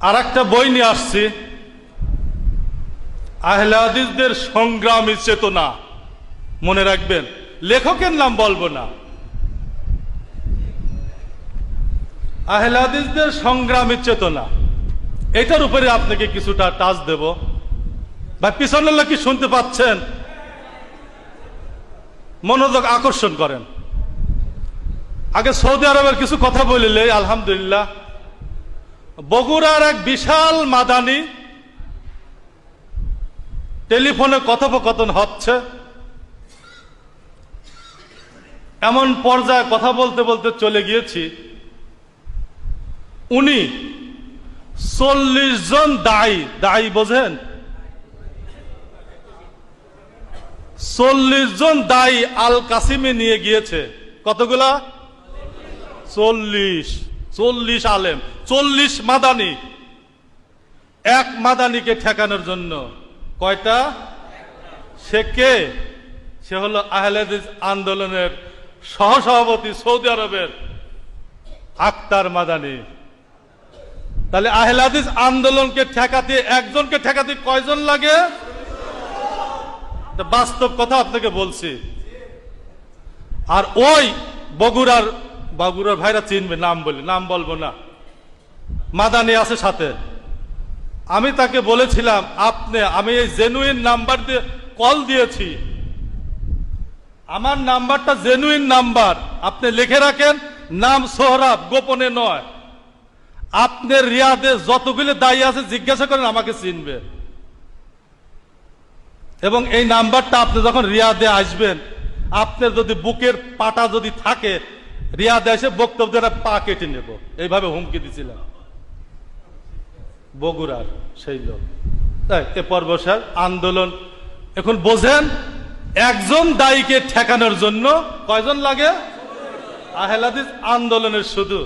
আর একটা বই নিয়ে আসছি, আহলে হাদিসদের সংগ্রামী চেতনা। মনে রাখবেন, লেখকের নাম বলবো না। আহলে হাদিসদের সংগ্রামী চেতনা, এটার উপরে আপনাকে কিছুটা টাচ দেব। বা পিছনের লোক কি শুনতে পাচ্ছেন? মনোযোগ আকর্ষণ করেন। আগে সৌদি আরবের কিছু কথা বলিলে আলহামদুলিল্লাহ। বগুড়ার এক বিশাল মাদানি টেলিফোনে কথোপকথন হচ্ছে, এমন পর্যায়ে কথা বলতে বলতে চলে গিয়েছি, উনি 40 জন দায়ী বোঝেন, 40 জন দায়ী আল কাসিমে নিয়ে গিয়েছে। কতগুলা? 40 আলেম, 40 মাদানি। এক মাদানিকে ঠেকানোর জন্য কয়টা? সে কে? সে হলো আহলে হাদিস আন্দোলনের সহসভাপতি সৌদি আরবের আক্তার মাদানি। তাহলে আহলে হাদিস আন্দোলনকে ঠেকাতে, একজনকে ঠেকাতে কয়জন লাগে? বাস্তব কথা আপনাকে বলছি। আর ওই বগুড়ার ভাইরা চিনবে, নাম বলবো না, মাদানি আছে সাথে। আমি তাকে বলেছিলাম, আমি এই জেনুইন নাম্বার দিয়ে কল দিয়েছি, আমার নাম্বারটা জেনুইন নাম্বার, আপনি লিখে রাখেন, নাম সোহরাব, গোপনে নয়। আপনার রিয়াদে যতগুলো দায়ী আছে জিজ্ঞাসা করেন, আমাকে চিনবে। এবং এই নাম্বারটা আপনি যখন রিয়াদে আসবেন, আপনার যদি বুকের পাটা যদি থাকে, রিয়াদে এসে বক্তব্য দ্বারা পা কেটে নেব, এইভাবে হুমকি দিছিলাম। বগুড়ার সেই লোক। এ পর্বসার আন্দোলন। এখন বোঝেন, একজন দায়ীকে ঠেকানোর জন্য কয়জন লাগে? আহলে হাদিস আন্দোলনের শুধু।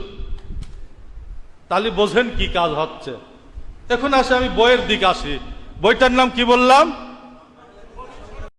তাহলে বোঝেন কি কাজ হচ্ছে। এখন আসে, আমি বইয়ের দিকে আসি। বইটার নাম কি বললাম?